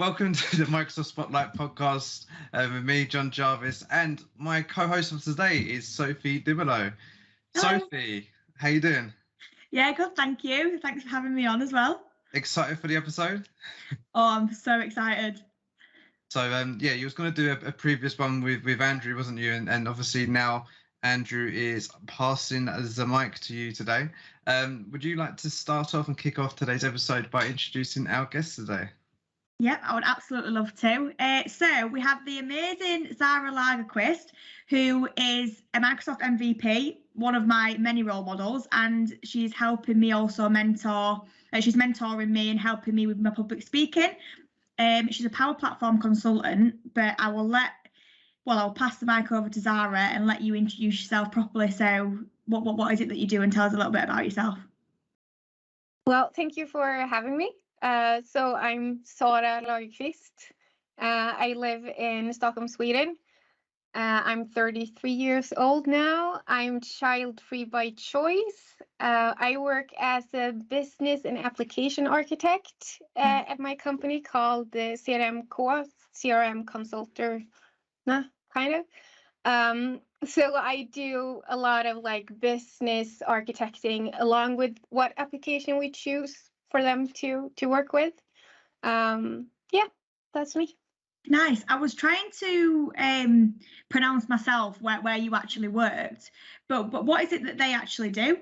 Welcome to the Microsoft Spotlight podcast with me, Jon Jarvis, and my co-host of today is Sophie Dimelow. Sophie, how you doing? Yeah, good, thank you. Thanks for having me on as well. Excited for the episode? Oh, I'm so excited. So, you was going to do a previous one with Andrew, wasn't you? And obviously now Andrew is passing the mic to you today. Would you like to start off and kick off today's episode by introducing our guest today? Yeah, I would absolutely love to. So we have the amazing Sara Lagerquist, who is a Microsoft MVP, one of my many role models, and she's helping me also mentor. She's mentoring me and helping me with my public speaking. She's a Power Platform consultant, but I'll pass the mic over to Zara and let you introduce yourself properly. So what is it that you do, and tell us a little bit about yourself. Well, thank you for having me. So I'm Sara Lagerquist. I live in Stockholm, Sweden. I'm 33 years old now. I'm child-free by choice. I work as a business and application architect at my company called the CRM-Konsulterna, kind of. So I do a lot of business architecting along with what application we choose for them to work with. That's me. Nice. I was trying to pronounce myself where you actually worked, but what is it that they actually do?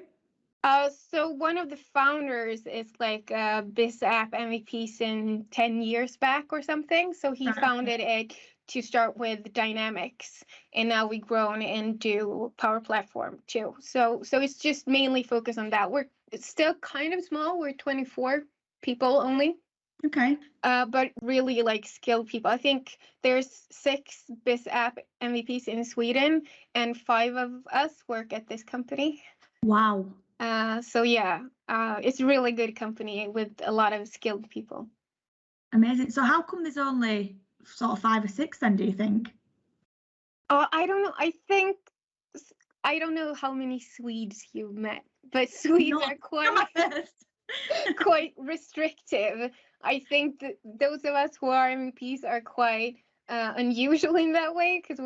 So one of the founders is a Biz App MVP since 10 years back or something. So he founded it to start with Dynamics, and now we've grown and do Power Platform too. So it's just mainly focused on that. It's still kind of small. We're 24 people only. Okay. But really skilled people. I think there's 6 Biz App MVPs in Sweden, and 5 of us work at this company. Wow. It's a really good company with a lot of skilled people. Amazing. So how come there's only sort of 5 or 6 then, do you think? I don't know. I don't know how many Swedes you've met, but Swedes are quite restrictive. I think that those of us who are MVPs are quite unusual in that way, because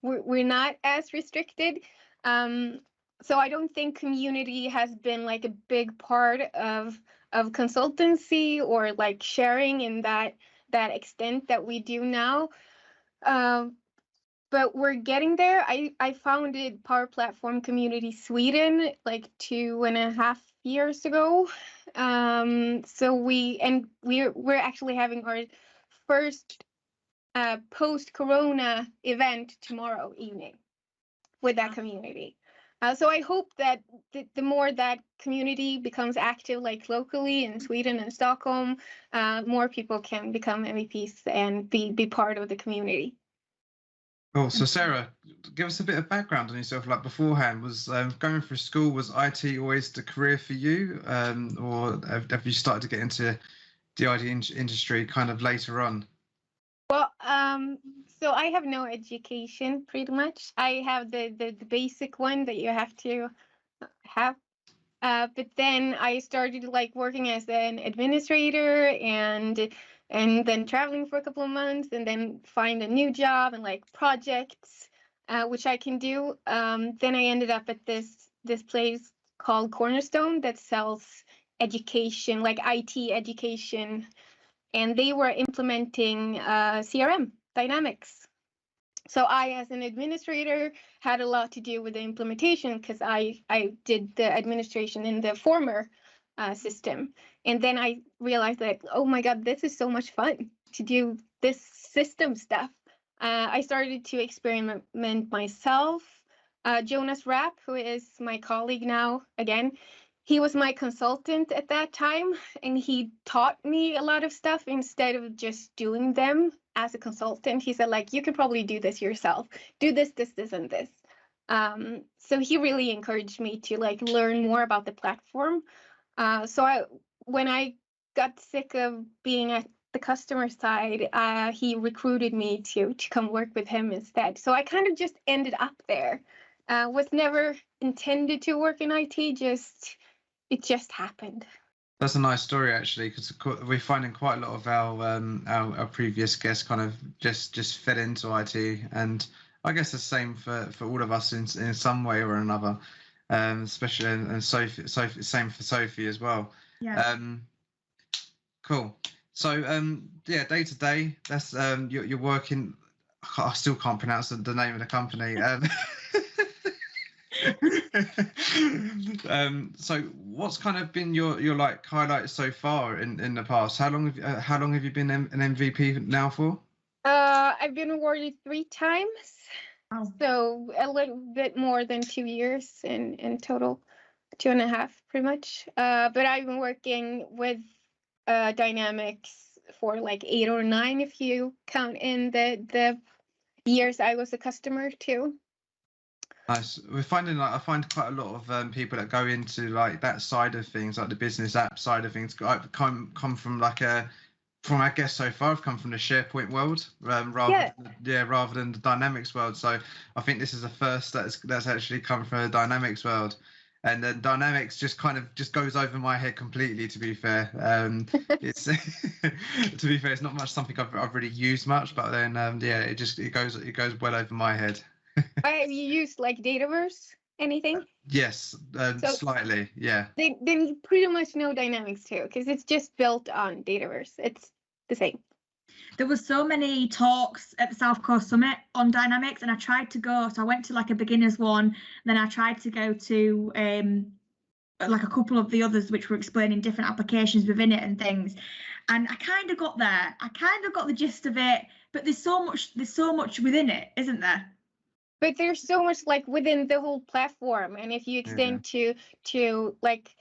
we're not as restricted. So I don't think community has been a big part of consultancy or sharing in that extent that we do now. But we're getting there. I founded Power Platform Community Sweden 2.5 years ago. So we're actually having our first post-corona event tomorrow evening with that community. So I hope that the more that community becomes active locally in Sweden and Stockholm, more people can become MVPs and be part of the community. Cool. So Sarah, give us a bit of background on yourself. Beforehand, was going through school, was IT always the career for you, or have you started to get into the IT industry kind of later on? Well, so I have no education, pretty much. I have the basic one that you have to have. But then I started working as an administrator and then traveling for a couple of months, and then find a new job and projects, which I can do. Then I ended up at this place called Cornerstone that sells education, IT education, and they were implementing CRM Dynamics. So I, as an administrator, had a lot to do with the implementation, because I did the administration in the former system. And then I realized that, oh my God, this is so much fun to do this system stuff. I started to experiment myself. Jonas Rapp, who is my colleague now, again, he was my consultant at that time, and he taught me a lot of stuff instead of just doing them as a consultant. He said, you can probably do this yourself. Do this, this, and this. So he really encouraged me to learn more about the platform. When I got sick of being at the customer side, he recruited me to come work with him instead. So I kind of just ended up there. Was never intended to work in IT, it just happened. That's a nice story, actually, because we're finding quite a lot of our previous guests kind of just fed into IT, and I guess the same for all of us in some way or another, especially and Sophie, same for Sophie as well. Yeah. Cool. So yeah, day to day, that's you're working. I still can't pronounce the name of the company. So what's kind of been your like highlights so far in the past? How long have you been an MVP now for? I've been awarded 3 times, so a little bit more than 2 years in total, 2.5 pretty much. But I've been working with Dynamics for like 8 or 9 if you count in the years I was a customer too. Nice. We're finding I find quite a lot of people that go into like that side of things, like the business app side of things, come from like from I guess so far I've come from the SharePoint world rather than the Dynamics world. So I think this is the first that's actually come from the Dynamics world. And then Dynamics just kind of goes over my head completely. To be fair, it's it's not much something I've really used much. But then it goes well over my head. Have you used like Dataverse? Anything? Yes, slightly. Yeah. Then you pretty much know Dynamics too, because it's just built on Dataverse. It's the same. There was so many talks at the South Coast Summit on Dynamics, and I tried to go. So I went to like a beginners one, then I tried to go to like a couple of the others which were explaining different applications within it and things. And I kind of got there. I kind of got the gist of it, but there's so much within it, isn't there? But there's so much like within the whole platform, and if you extend to like,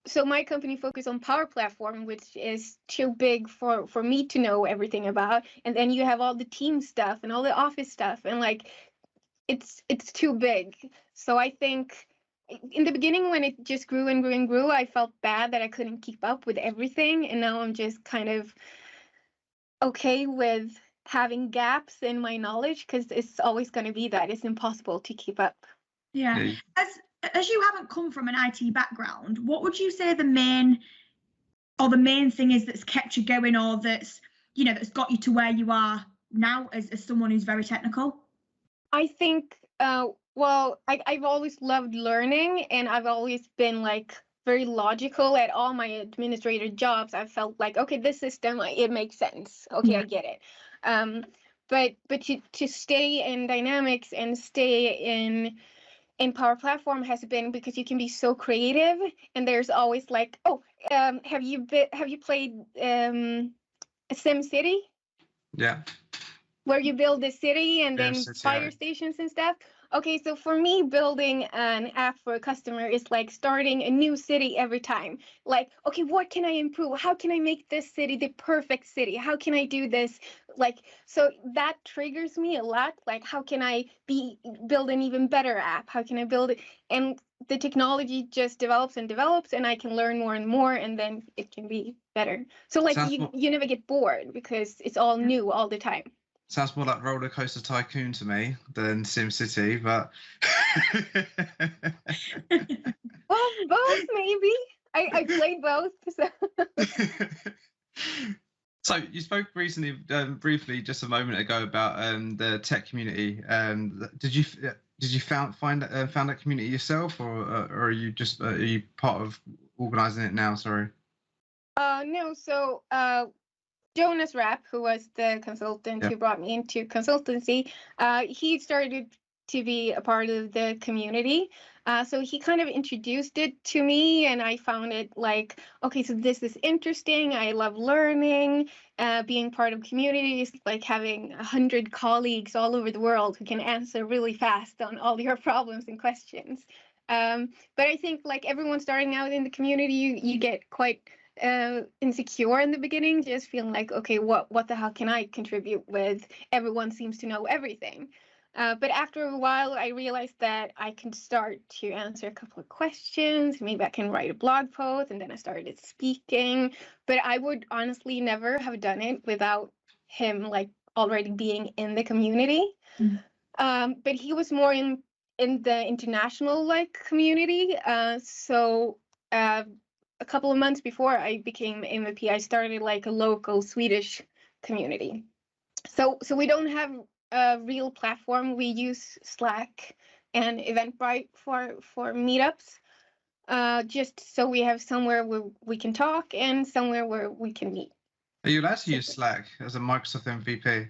so my company focus on Power Platform, which is too big for me to know everything about, and then you have all the team stuff and all the office stuff, and like it's too big. So I think in the beginning when it just grew and grew and grew, I felt bad that I couldn't keep up with everything, and now I'm just kind of okay with having gaps in my knowledge, because it's always going to be that it's impossible to keep up. Yeah. As you haven't come from an IT background, what would you say the main thing is that's kept you going, or that's got you to where you are now as someone who's very technical? I think I've always loved learning, and I've always been like very logical at all my administrator jobs. I felt like, okay, this system, it makes sense. Okay, I get it. But to stay in Dynamics and stay in Power Platform has been because you can be so creative, and there's always like, have you played SimCity? Yeah. Where you build a city and then fire stations and stuff. Okay, so for me, building an app for a customer is like starting a new city every time. Like, okay, what can I improve? How can I make this city the perfect city? How can I do this? Like, so that triggers me a lot. Like, how can I build an even better app? How can I build it? And the technology just develops and develops, and I can learn more and more, and then it can be better. So like, you never get bored because it's all new all the time. Sounds more like Roller Coaster Tycoon to me than SimCity, but well, both maybe. I played both. So you spoke recently, briefly, just a moment ago, about the tech community. Did you find that community yourself, or are you part of organising it now? Sorry. No. So Jonas Rapp, who was the consultant who brought me into consultancy, he started to be a part of the community. So he kind of introduced it to me, and I found it like, okay, so this is interesting. I love learning, being part of communities, like having 100 colleagues all over the world who can answer really fast on all your problems and questions. But I think like everyone starting out in the community, you get quite insecure in the beginning, just feeling like, okay, what the hell can I contribute with? Everyone seems to know everything. But after a while, I realized that I can start to answer a couple of questions. Maybe I can write a blog post, and then I started speaking. But I would honestly never have done it without him like already being in the community. But he was more in the international like community. So a couple of months before I became MVP, I started like a local Swedish community. So we don't have a real platform. We use Slack and Eventbrite for meetups, just so we have somewhere where we can talk and somewhere where we can meet. Are you allowed to use Slack as a Microsoft MVP?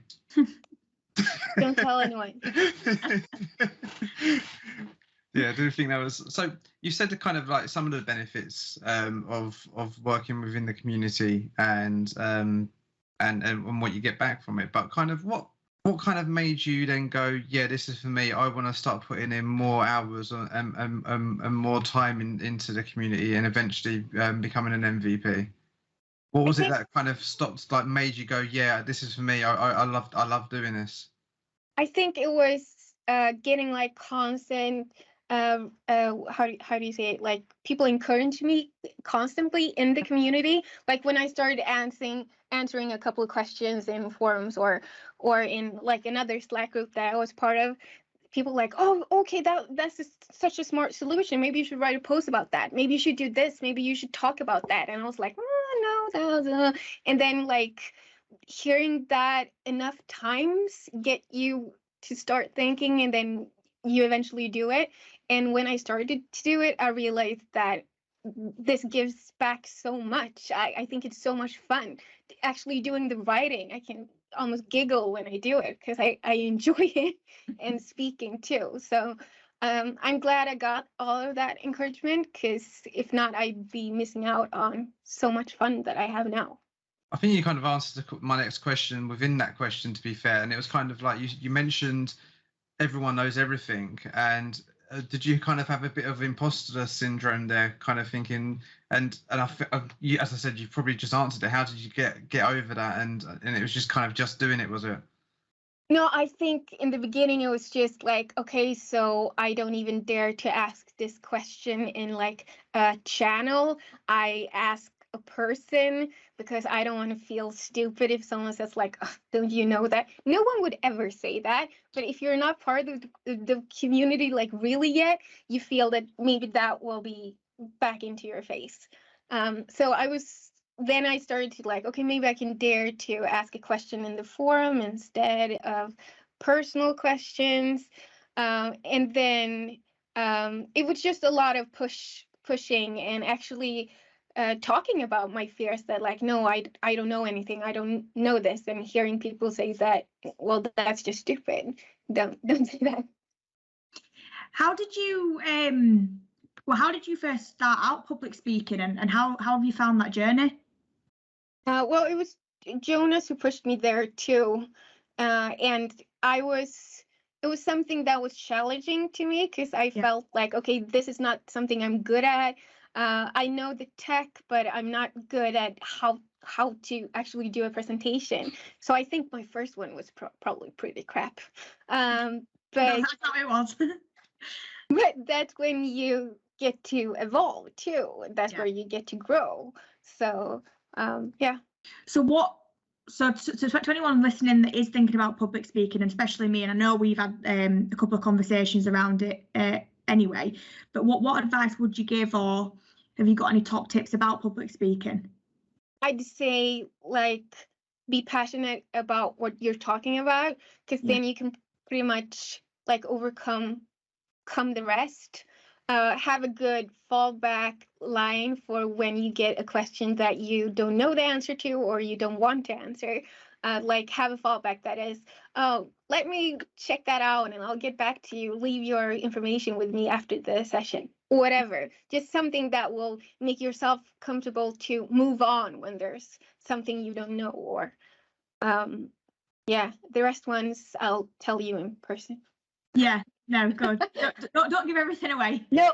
Don't tell anyone. Yeah, I do think that was so. You said the kind of like some of the benefits of working within the community and what you get back from it, but kind of what kind of made you then go, yeah, this is for me. I want to start putting in more hours and more time into the community and eventually becoming an MVP. What was it that kind of stopped, like made you go, yeah, this is for me. I love doing this. I think it was getting like constant. How do you say it? Like people encourage me constantly in the community. Like when I started answering a couple of questions in forums or in like another Slack group that I was part of, people like, oh, okay, that's such a smart solution. Maybe you should write a post about that. Maybe you should do this. Maybe you should talk about that. And I was like, oh, no. And then like hearing that enough times get you to start thinking, and then you eventually do it. And when I started to do it, I realized that this gives back so much. I think it's so much fun actually doing the writing. I can almost giggle when I do it because I enjoy it, and speaking too. So I'm glad I got all of that encouragement, because if not, I'd be missing out on so much fun that I have now. I think you kind of answered my next question within that question, to be fair. And it was kind of like you mentioned everyone knows everything. And did you kind of have a bit of imposter syndrome there, kind of thinking, and you, as I said, you probably just answered it. How did you get over that? And it was just kind of just doing it, was it? No, I think in the beginning it was just like, okay, so I don't even dare to ask this question in like a channel. I ask a person because I don't want to feel stupid if someone says like, oh, don't you know that? No one would ever say that. But if you're not part of the community like really yet, you feel that maybe that will be back into your face. So then I started to like, okay, maybe I can dare to ask a question in the forum instead of personal questions. And then it was just a lot of pushing and actually talking about my fears that like, no, I don't know anything. I don't know this. And hearing people say that, well, that's just stupid. Don't say that. How did you how did you first start out public speaking, and how have you found that journey? Well, it was Jonas who pushed me there too. And it was something that was challenging to me, because I felt like, okay, this is not something I'm good at. I know the tech, but I'm not good at how to actually do a presentation. So I think my first one was probably pretty crap. But that's how it was. But that's when you get to evolve too. That's where you get to grow. So yeah. So to anyone listening that is thinking about public speaking, and especially me, and I know we've had a couple of conversations around it anyway, but what advice would you give, or have you got any top tips about public speaking? I'd say like be passionate about what you're talking about, because then you can pretty much like overcome the rest. Have a good fallback line for when you get a question that you don't know the answer to or you don't want to answer. Like have a fallback that is, oh, let me check that out and I'll get back to you. Leave your information with me after the session. Whatever. Just something that will make yourself comfortable to move on when there's something you don't know. Or the rest ones I'll tell you in person. Yeah. No, good. Don't give everything away. No,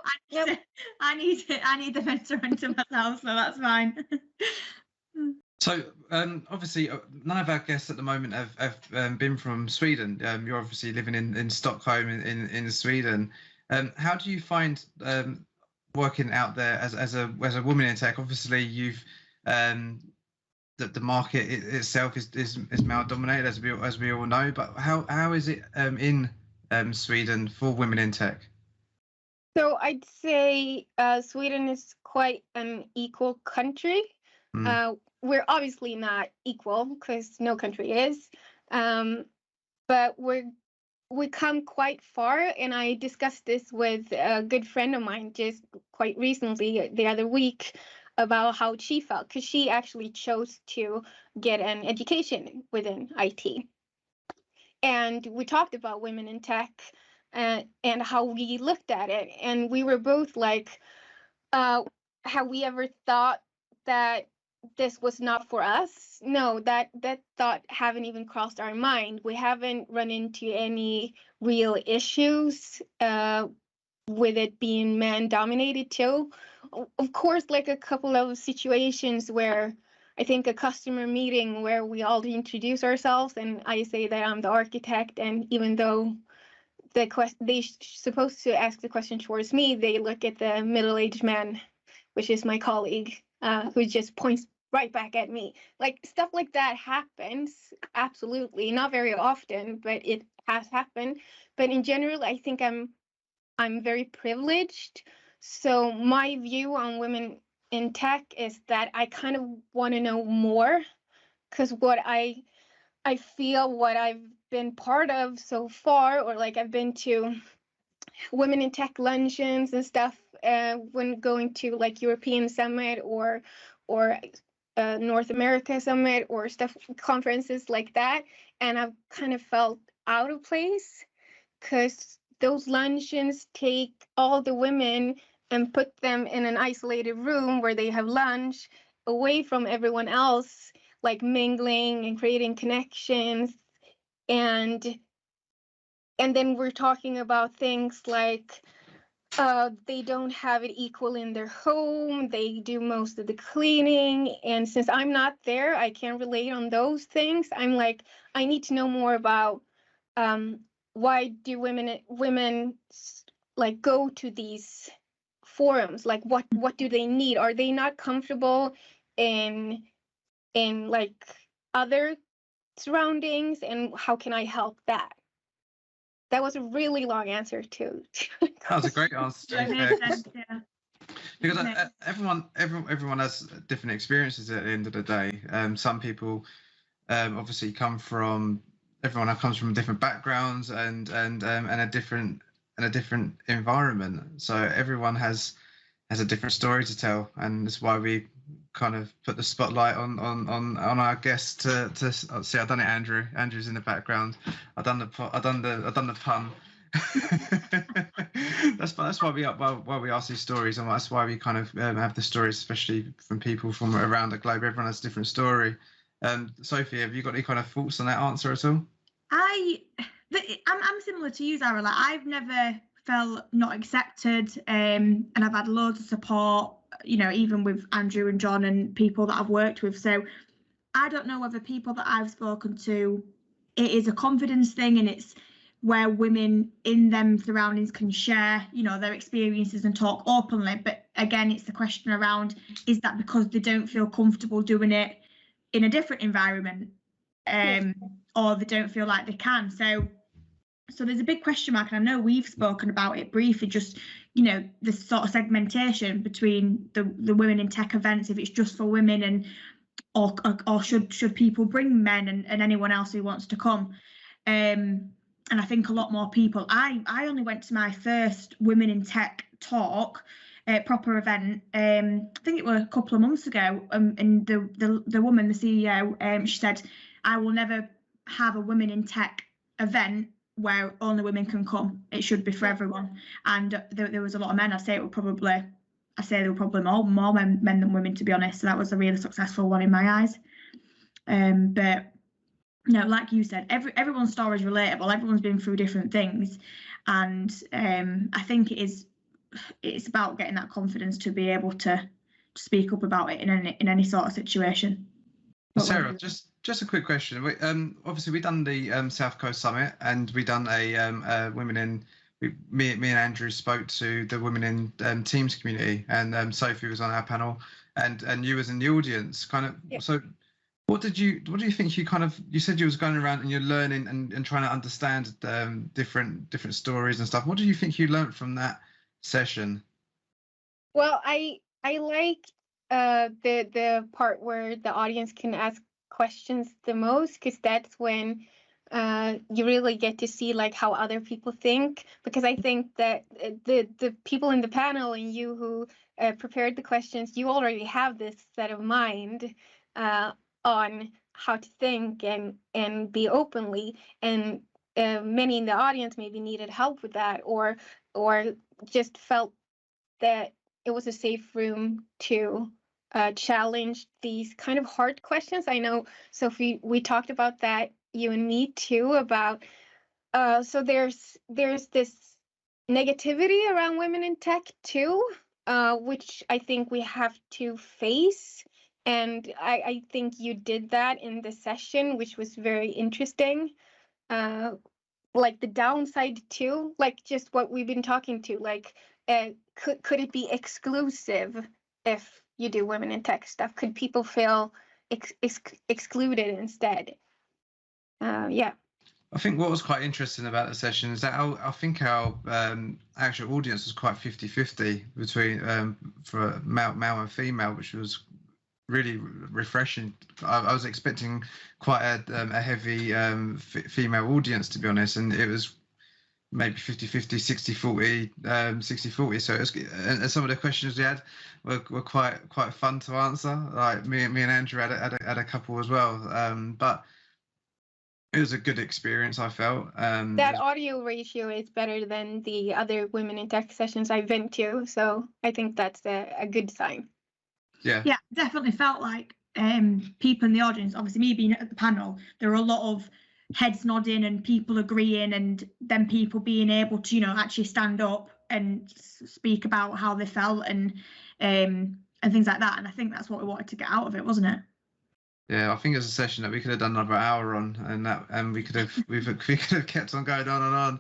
I need the mentoring to myself, so that's fine. So obviously, none of our guests at the moment have been from Sweden. You're obviously living in Stockholm in Sweden. How do you find working out there as a woman in tech? Obviously, you've the market itself is male dominated, as we all know. But how is it in Sweden for women in tech? So I'd say Sweden is quite an equal country. We're obviously not equal because no country is, but we come quite far. And I discussed this with a good friend of mine just quite recently, the other week, about how she felt, because she actually chose to get an education within IT. And we talked about women in tech and how we looked at it. And we were both like, have we ever thought that this was not for us? No, that thought haven't even crossed our mind. We haven't run into any real issues with it being man dominated too. Of course, like a couple of situations where I think a customer meeting where we all introduce ourselves and I say that I'm the architect, and even though they're supposed to ask the question towards me, they look at the middle-aged man, which is my colleague, who just points right back at me. Like, stuff like that happens, absolutely. Not very often, but it has happened. But in general, I think I'm very privileged. So my view on women in tech is that I kind of want to know more, because what I feel what I've been part of so far, or like I've been to women in tech luncheons and stuff when going to like European Summit or North America Summit or stuff, conferences like that, and I've kind of felt out of place because those luncheons take all the women and put them in an isolated room where they have lunch away from everyone else, like mingling and creating connections. And then we're talking about things like they don't have it equal in their home. They do most of the cleaning. And since I'm not there, I can't relate on those things. I'm like, I need to know more about why do women like go to these forums? Like what do they need? Are they not comfortable in like other surroundings, and how can I help that? That was a really long answer too. That was a great answer, to be fair. Because everyone has different experiences at the end of the day. Some people obviously everyone comes from different backgrounds and a different environment. So everyone has a different story to tell, and that's why we kind of put the spotlight on our guests to see. I've done it, Andrew. Andrew's in the background. I've done the pun. that's why we ask these stories, and that's why we kind of have the stories, especially from people from around the globe. Everyone has a different story. Sophie, have you got any kind of thoughts on that answer at all? I'm similar to you, Zara. Like, I've never felt not accepted, and I've had loads of support, you know, even with Andrew and Jon and people that I've worked with. So I don't know whether people that I've spoken to, it is a confidence thing, and it's where women in them surroundings can share, you know, their experiences and talk openly. But again, it's the question around, is that because they don't feel comfortable doing it in a different environment, or they don't feel like they can? So there's a big question mark, and I know we've spoken about it briefly, just, you know, the sort of segmentation between the women in tech events, if it's just for women, and or should people bring men and anyone else who wants to come. And I think a lot more people. I only went to my first Women in Tech talk, proper event. I think it was a couple of months ago. And the woman, the CEO, she said, "I will never have a Women in Tech event where only women can come. It should be for everyone." And there was a lot of men. I say there were probably more men than women, to be honest. So that was a really successful one in my eyes. But no, like you said, everyone's story is relatable. Everyone's been through different things, and I think it's about getting that confidence to be able to speak up about it in any sort of situation. Sarah, just a quick question. Obviously we done the South Coast Summit, and we done a women in. Me and Andrew spoke to the women in Teams community, and Sophie was on our panel, and you was in the audience. Kind of. Yep. So, what do you think you said you was going around and you're learning and trying to understand different stories and stuff. What do you think you learned from that session? Well, I like the part where the audience can ask questions the most, because that's when you really get to see like how other people think. Because I think that the people in the panel and you who prepared the questions, you already have this set of mind on how to think and be openly, and many in the audience maybe needed help with that, or just felt that it was a safe room to challenge these kind of hard questions. I know, Sophie, we talked about that, you and me too, about so there's this negativity around women in tech too, which I think we have to face. And I think you did that in the session, which was very interesting. Like the downside too, like just what we've been talking to, like could it be exclusive if you do women in tech stuff? Could people feel excluded instead? Yeah. I think what was quite interesting about the session is that I think our actual audience was quite 50-50 between for male and female, which was really refreshing. I was expecting quite a heavy female audience, to be honest, and it was maybe 50-50, 60-40, 60-40. So it was, and some of the questions we had were quite fun to answer. Like me and Andrew had a couple as well, but it was a good experience, I felt. That audio ratio is better than the other women in tech sessions I've been to, so I think that's a good sign. Yeah, definitely felt like people in the audience, obviously me being at the panel, there were a lot of heads nodding and people agreeing, and then people being able to, actually stand up and speak about how they felt and things like that. And I think that's what we wanted to get out of it, wasn't it? Yeah, I think it was a session that we could have done another hour on, and we could have kept on going on and on.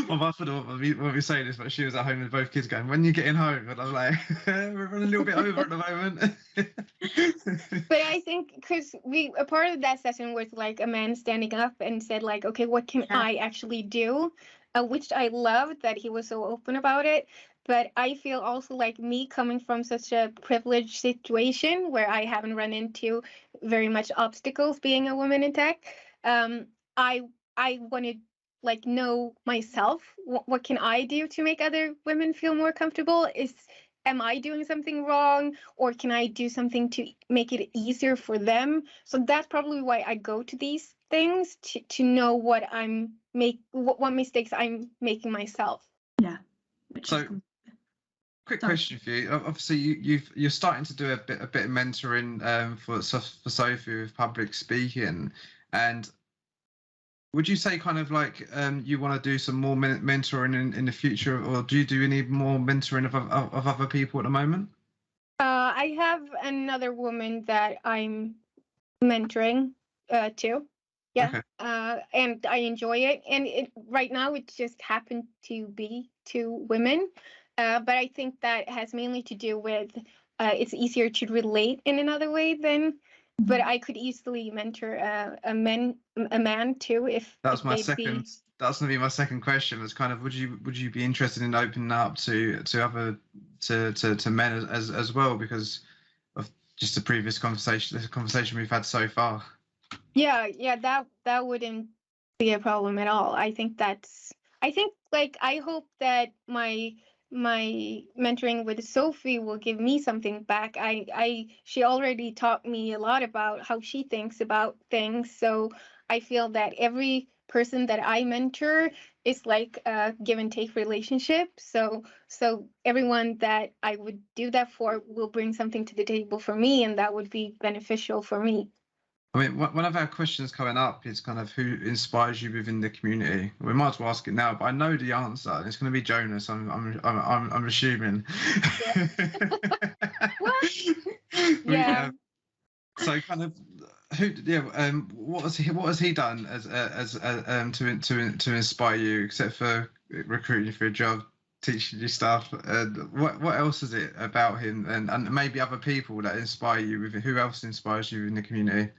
My mother won't be saying this, but she was at home with both kids going, "When are you getting home?" And I was like, "We're running a little bit over at the moment." But I think because a part of that session was like a man standing up and said like, "Okay, what can I actually do?" Which I loved that he was so open about it. But I feel also like me coming from such a privileged situation where I haven't run into very much obstacles being a woman in tech. I want to like know myself. What can I do to make other women feel more comfortable? Am I doing something wrong, or can I do something to make it easier for them? So that's probably why I go to these things to know what what mistakes I'm making myself. Yeah. So, quick question for you. Obviously, you're starting to do a bit of mentoring for Sophie with public speaking, and would you say kind of like you want to do some more mentoring in the future, or do you need more mentoring of other people at the moment? I have another woman that I'm mentoring too. Yeah. Okay. And I enjoy it. And right now it just happened to be 2 women. But I think that has mainly to do with it's easier to relate in another way than. But I could easily mentor a man too if that's my second. That's gonna be my second question. Was kind of would you be interested in opening up to other to men as well, because of just the previous conversation we've had so far? Yeah, that wouldn't be a problem at all. I think like I hope that my mentoring with Sophie will give me something back. She already taught me a lot about how she thinks about things, so I feel that every person that I mentor is like a give and take relationship. So everyone that I would do that for will bring something to the table for me, and that would be beneficial for me. I mean, one of our questions coming up is kind of who inspires you within the community. We might as well ask it now, but I know the answer. It's going to be Jonas. I'm assuming. Yeah. What? Yeah. So kind of what has he done as to inspire you, except for recruiting you for a job, teaching you stuff? What else is it about him and maybe other people that inspire you? Who else inspires you in the community?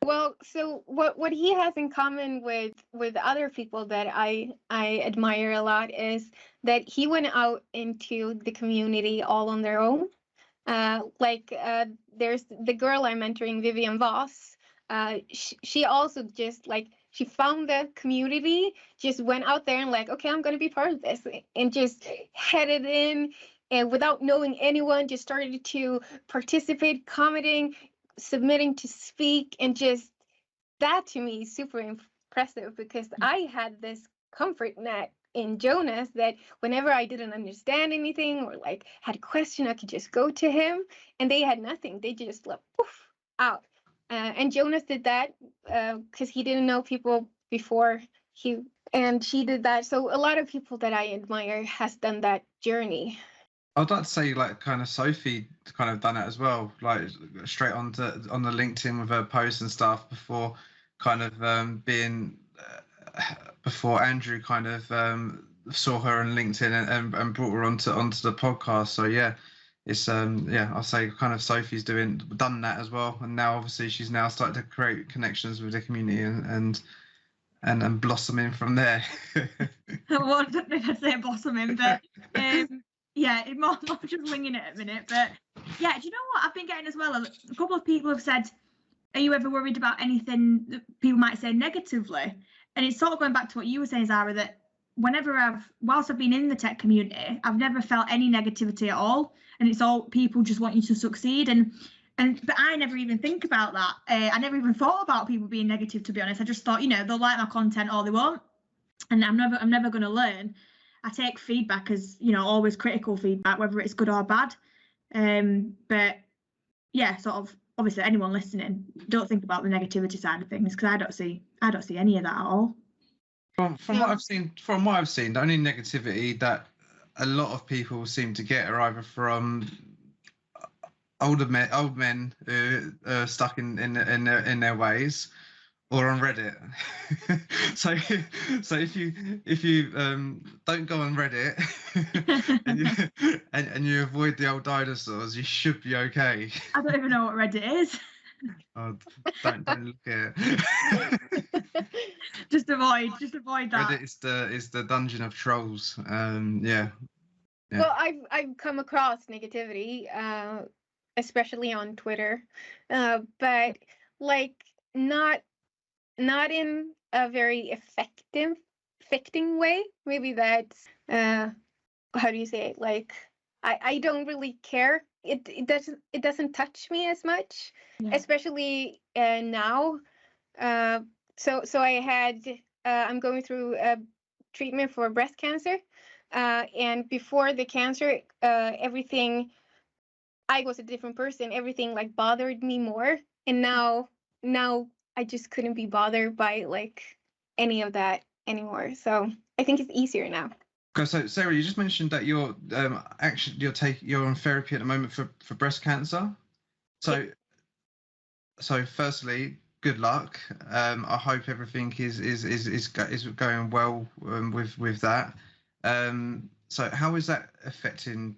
Well, so what he has in common with other people that I admire a lot is that he went out into the community all on their own. There's the girl I'm mentoring, Vivian Voss. She also just like she found the community, just went out there and like, okay, I'm gonna be part of this, and just headed in, and without knowing anyone, just started to participate, commenting, submitting to speak, and just that to me is super impressive because I had this comfort net in Jonas that whenever I didn't understand anything or like had a question, I could just go to him, and they had nothing. They just like poof out. And Jonas did that because he didn't know people before and she did that. So a lot of people that I admire has done that journey. I'd like to say like kind of Sophie kind of done it as well, like straight on the LinkedIn with her posts and stuff before kind of before Andrew kind of saw her on LinkedIn and brought her onto the podcast. So yeah, it's I'll say kind of Sophie's done that as well, and now obviously she's now started to create connections with the community and blossoming from there. Well, I don't know if I'd say blossoming, but yeah, it more just winging it at a minute. But yeah, do you know what I've been getting as well? A couple of people have said, are you ever worried about anything that people might say negatively? And it's sort of going back to what you were saying, Zara, that whilst I've been in the tech community, I've never felt any negativity at all. And it's all people just want you to succeed. But I never even think about that. I never even thought about people being negative, to be honest. I just thought, they'll like my content or they won't. And I'm never going to learn. I take feedback as, always critical feedback, whether it's good or bad. But yeah, sort of, obviously anyone listening, don't think about the negativity side of things, because I don't see any of that at all. From what I've seen, the only negativity that a lot of people seem to get are either from old men who are stuck in their ways, or on Reddit. so if you don't go on Reddit and you avoid the old dinosaurs, you should be okay. I don't even know what Reddit is. Oh, don't look at it. just avoid that. Reddit is the dungeon of trolls. Yeah. Well, I've come across negativity, especially on Twitter, but like not in a very affecting way. Maybe that's how do you say it? Like I don't really care. It doesn't touch me as much, especially now. So I had I'm going through a treatment for breast cancer, and before the cancer, everything, I was a different person. Everything like bothered me more, and now I just couldn't be bothered by like any of that anymore. So I think it's easier now. So Sarah, you just mentioned that you're on therapy at the moment for breast cancer. So firstly, good luck. I hope everything is going well with that. So how is that affecting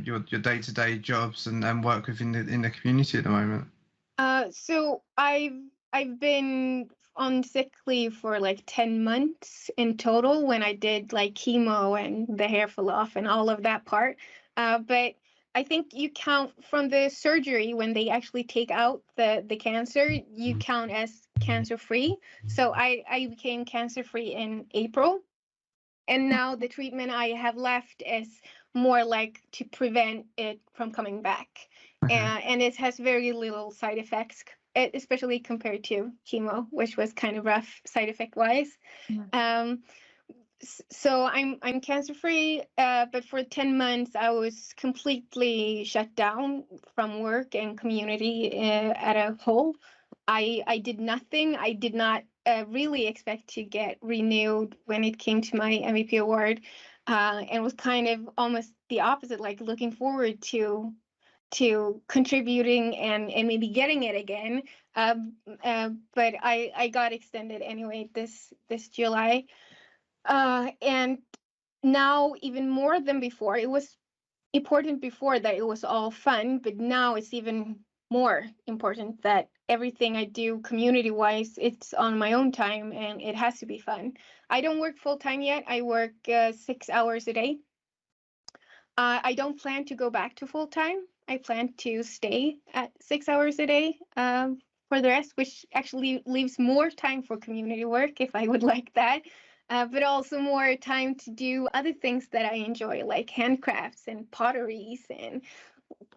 your day-to-day jobs and work within the community at the moment? So I've been on sick leave for like 10 months in total when I did like chemo and the hair fell off and all of that part. But I think you count from the surgery when they actually take out the cancer, you count as cancer-free. So I became cancer-free in April. And now the treatment I have left is more like to prevent it from coming back. And it has very little side effects, especially compared to chemo, which was kind of rough side effect wise. So I'm cancer free, but for 10 months I was completely shut down from work and community at a whole. I did nothing. I did not really expect to get renewed when it came to my MVP award, and was kind of almost the opposite, like looking forward to contributing and maybe getting it again. But I got extended anyway this July. And now even more than before, it was important before that it was all fun, but now it's even more important that everything I do community-wise, it's on my own time and it has to be fun. I don't work full-time yet. I work 6 hours a day. I don't plan to go back to full-time. I plan to stay at 6 hours a day for the rest, which actually leaves more time for community work if I would like that. But also more time to do other things that I enjoy, like handcrafts and potteries and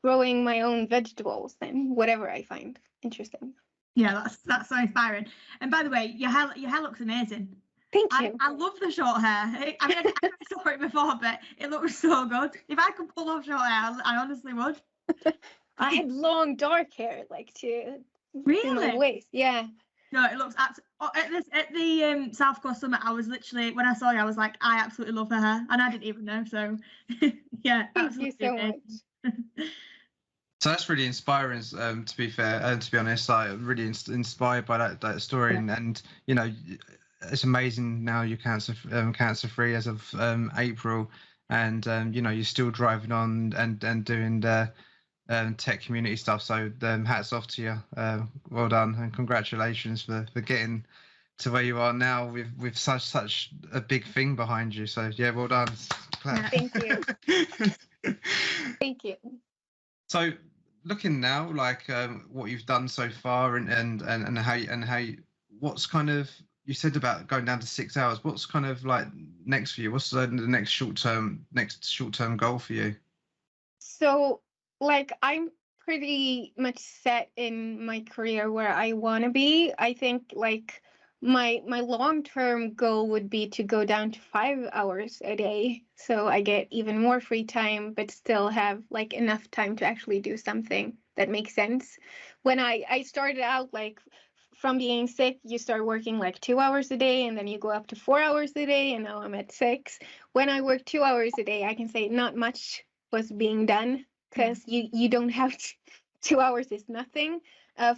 growing my own vegetables and whatever I find interesting. Yeah, that's so inspiring. And by the way, your hair looks amazing. Thank you. I love the short hair. I mean, I never saw it before, but it looks so good. If I could pull off short hair, I honestly would. I had long dark hair, like to Really? my waist. Yeah. No, it looks at the South Coast Summit. I was literally, when I saw you, I was like, I absolutely love her hair, and I didn't even know. So, yeah, Thank you so much. So that's really inspiring. To be fair, and to be honest, I'm really inspired by that story, Yeah. and you know, it's amazing now you're cancer free as of April, and you know you're still driving on and doing the tech community stuff. So hats off to you. Well done and congratulations for getting to where you are now with such a big thing behind you. So yeah, well done. Thank you. Thank you. So looking now, like what you've done so far, and how you, what's kind of, you said about going down to 6 hours. What's kind of like next for you? What's the next short term goal for you? So, like, I'm pretty much set in my career where I want to be. I think like my long-term goal would be to go down to 5 hours a day, so I get even more free time but still have like enough time to actually do something that makes sense. When I started out, like from being sick, you start working like 2 hours a day and then you go up to 4 hours a day, and now I'm at 6. When I work 2 hours a day, I can say not much was being done, because you don't have 2 hours is nothing.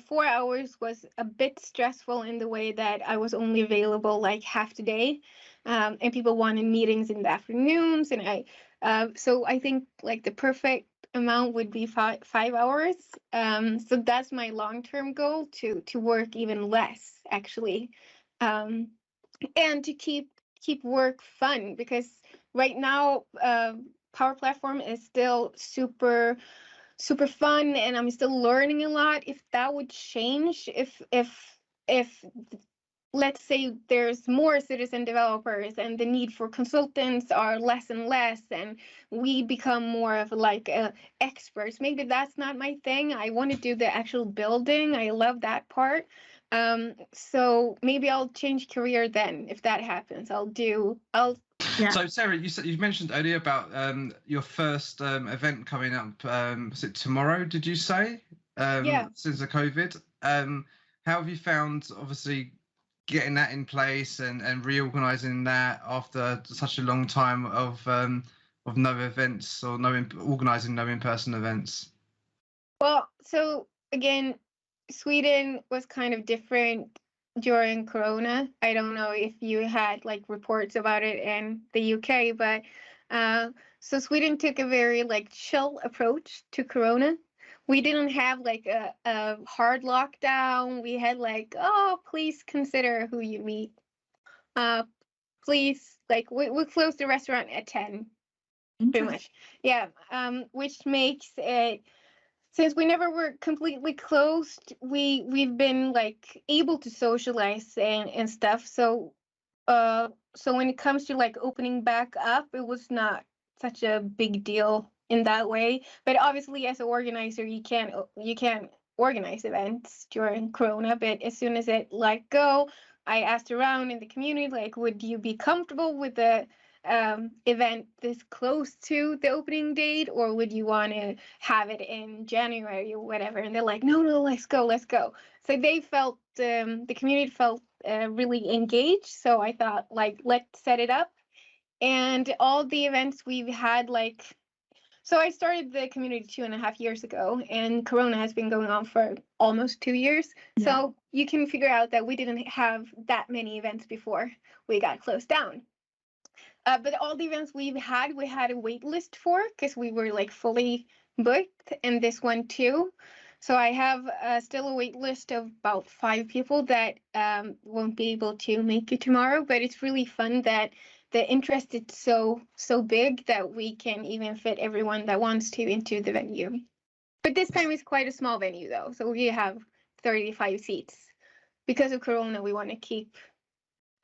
4 hours was a bit stressful in the way that I was only available like half the day, and people wanted meetings in the afternoons, and so I think like the perfect amount would be 5 hours. So that's my long-term goal, to work even less actually, and to keep work fun, because right now Power Platform is still super fun and I'm still learning a lot. If that would change, if let's say there's more citizen developers and the need for consultants are less and less, and we become more of like experts, maybe that's not my thing. I want to do the actual building. I love that part. So maybe I'll change career then. If that happens, Yeah. So Sarah, you mentioned earlier about your first event coming up. Was it tomorrow? Did you say? Yeah. Since the COVID, how have you found, obviously, getting that in place and reorganizing that after such a long time of no events or organizing no in-person events? Well, so again, Sweden was kind of different during Corona. I don't know if you had like reports about it in the UK, but so Sweden took a very like chill approach to Corona. We didn't have like a hard lockdown. We had like, oh, please consider who you meet. Please, like we closed the restaurant at 10, pretty much. Yeah, which makes it, since we never were completely closed, we've been like able to socialize and stuff. So so when it comes to like opening back up, it was not such a big deal in that way. But obviously, as an organizer, you can't organize events during Corona. But as soon as it let go, I asked around in the community, like, would you be comfortable with the event this close to the opening date, or would you want to have it in January or whatever? And they're like, no, let's go. So they felt, the community felt really engaged. So I thought, like, let's set it up. And all the events we've had, like, so I started the community 2.5 years ago, and Corona has been going on for almost 2 years. Yeah. So you can figure out that we didn't have that many events before we got closed down. But all the events we had a wait list for, because we were like fully booked, and this one too. So I have still a wait list of about 5 people that won't be able to make it tomorrow, but it's really fun that the interest is so big that we can even fit everyone that wants to into the venue. But this time it's quite a small venue though, so we have 35 seats. Because of Corona, we want to keep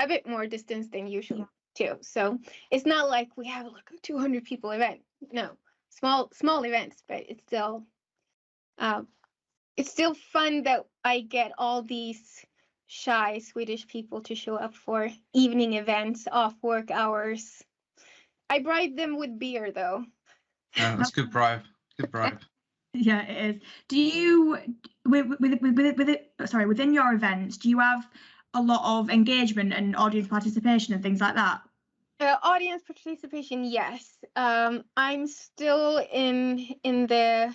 a bit more distance than usual too. So it's not like we have like a 200 people event. No, small events, but it's still fun that I get all these shy Swedish people to show up for evening events, off work hours. I bribe them with beer though. That's good bribe. Good bribe. Yeah, it is. Do you, within your events, do you have a lot of engagement and audience participation and things like that? Audience participation, yes. I'm still in the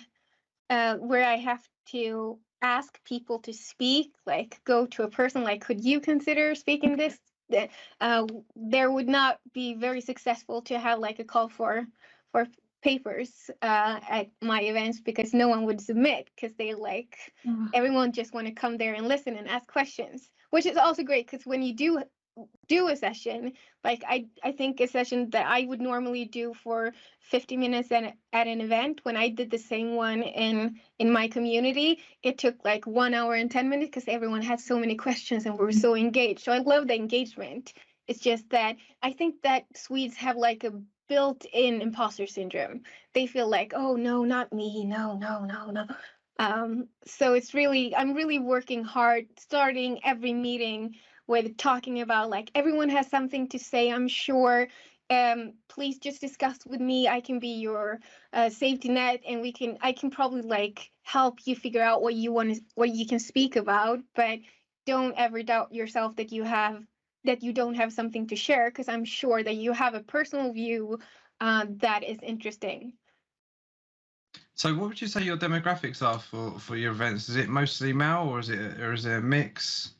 where I have to ask people to speak, like go to a person, like, could you consider speaking this? There would not be very successful to have like a call for papers at my events because no one would submit because they like everyone just want to come there and listen and ask questions, which is also great because when you do a session, like I think a session that I would normally do for 50 minutes at an event, when I did the same one in my community, it took like 1 hour and 10 minutes because everyone had so many questions and we were so engaged. So I love the engagement. It's just that I think that Swedes have like a built-in imposter syndrome. They feel like, oh no, not me, no. So I'm really working hard, starting every meeting with talking about like everyone has something to say, I'm sure. Please just discuss with me. I can be your safety net, and I can probably like help you figure out what you can speak about, but don't ever doubt yourself that you don't have something to share, because I'm sure that you have a personal view that is interesting. So what would you say your demographics are for your events? Is it mostly male or is it a mix?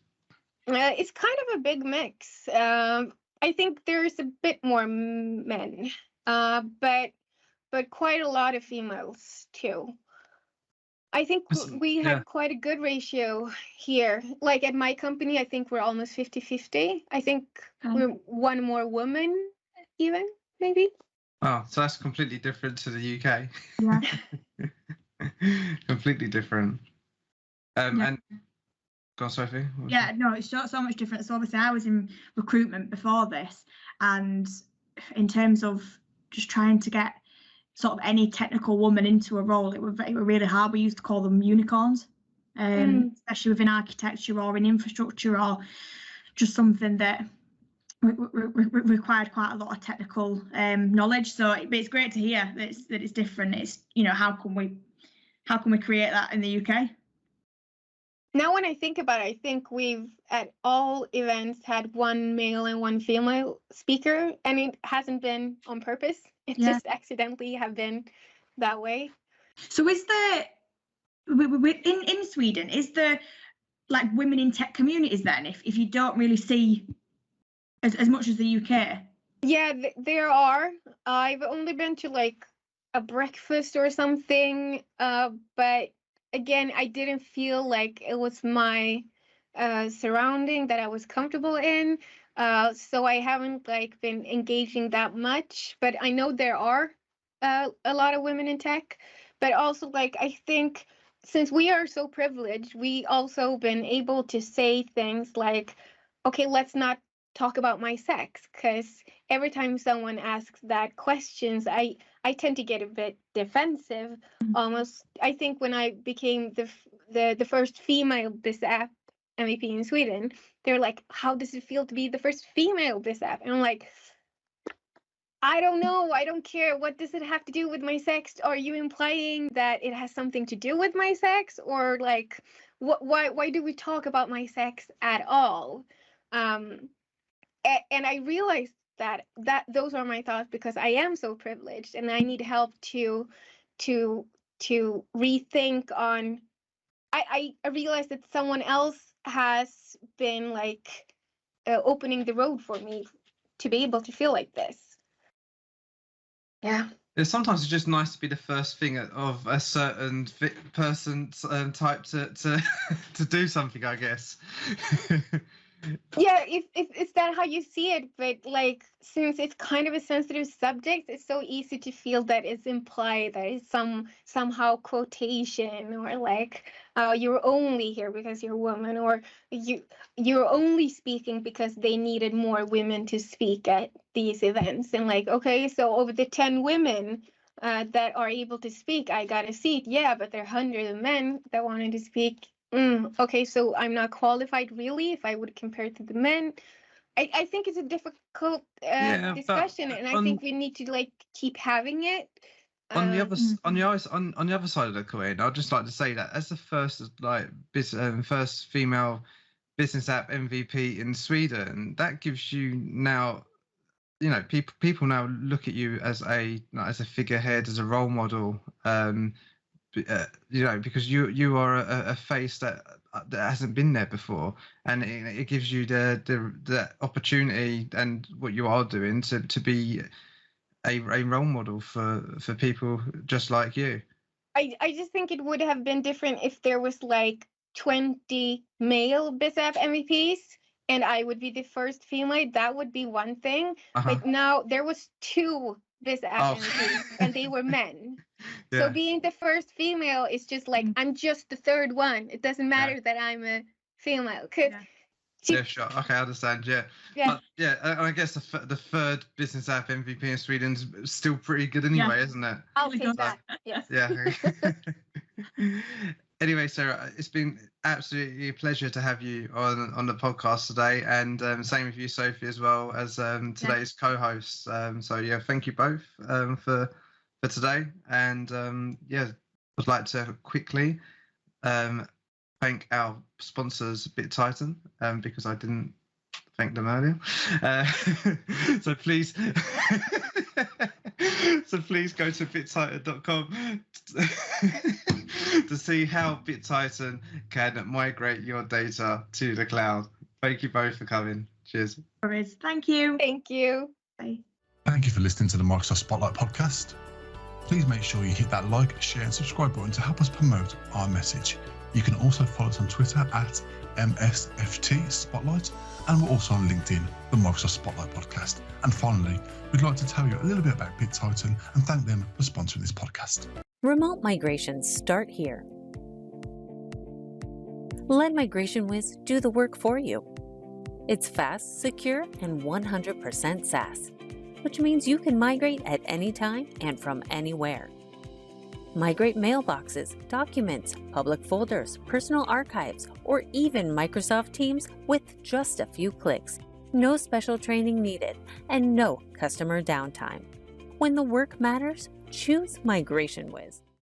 It's kind of a big mix. I think there's a bit more men, but quite a lot of females too. I think we have quite a good ratio here. Like at my company, I think we're almost 50-50. I think we're one more woman even, maybe. Oh, so that's completely different to the UK. Yeah. Completely different. And go on, Sophie. Yeah, no, it's so much different. So obviously I was in recruitment before this, and in terms of just trying to get sort of any technical woman into a role, it was really hard. We used to call them unicorns, especially within architecture or in infrastructure or just something that required quite a lot of technical knowledge. So it's great to hear that it's different. It's, how can we create that in the UK? Now when I think about it, I think we've at all events had one male and one female speaker, and it hasn't been on purpose. It just accidentally have been that way. So is there in Sweden, is there like women in tech communities then, if you don't really see as much as the UK? Yeah, there are. I've only been to like a breakfast or something, but again, I didn't feel like it was my surrounding that I was comfortable in. So I haven't like been engaging that much, but I know there are a lot of women in tech. But also, like, I think since we are so privileged, we also been able to say things like, okay, let's not talk about my sex, because every time someone asks that questions, I tend to get a bit defensive. Almost, I think when I became the first female BizApp MVP in Sweden, they're like, how does it feel to be the first female BizApp? And I'm like, I don't know, I don't care. What does it have to do with my sex? Are you implying that it has something to do with my sex? Or like, why do we talk about my sex at all? And I realized that those are my thoughts because I am so privileged, and I need help to rethink on. I realized that someone else has been like opening the road for me to be able to feel like this. Yeah. Sometimes it's just nice to be the first thing of a certain person type to to do something, I guess. Yeah, if is that how you see it? But like, since it's kind of a sensitive subject, it's so easy to feel that it's implied that it's somehow quotation, or like, you're only here because you're a woman, or you're only speaking because they needed more women to speak at these events. And like, okay, so over the 10 women that are able to speak, I got a seat. Yeah, but there are hundreds of men that wanted to speak. Okay, so I'm not qualified really if I would compare to the men. I think it's a difficult discussion, and I think we need to like keep having it. On the other side of the coin, I'd just like to say that as the first first female business app MVP in Sweden, that gives you now, people now look at you as a figurehead, as a role model. Because you are a face that hasn't been there before, and it gives you the opportunity, and what you are doing to be a role model for people just like you. I just think it would have been different if there was like 20 male BizApp MVPs and I would be the first female. That would be one thing. But now there was 2 BizApp MVPs and they were men. Yeah. So being the first female is just like, I'm just the third one. It doesn't matter that I'm a female. Yeah, sure. Okay, I understand. Yeah. But, and I guess the third business app MVP in Sweden's still pretty good anyway, isn't it? I'll take that. Yes. Yeah. Anyway, Sarah, it's been absolutely a pleasure to have you on the podcast today, and same with you, Sophie, as well as today's co-host. So yeah, thank you both for today, and I'd like to quickly thank our sponsors, BitTitan, because I didn't thank them earlier. So please go to bittitan.com to see how BitTitan can migrate your data to the cloud. Thank you both for coming. Cheers. Thank you. Thank you. Bye. Thank you for listening to the Microsoft Spotlight podcast. Please make sure you hit that like, share and subscribe button to help us promote our message. You can also follow us on Twitter at MSFT Spotlight, and we're also on LinkedIn, the Microsoft Spotlight podcast. And finally, we'd like to tell you a little bit about BitTitan and thank them for sponsoring this podcast. Remote migrations start here. Let Migration Wiz do the work for you. It's fast, secure, and 100% SaaS, which means you can migrate at any time and from anywhere. Migrate mailboxes, documents, public folders, personal archives, or even Microsoft Teams with just a few clicks. No special training needed and no customer downtime. When the work matters, choose Migration Wiz.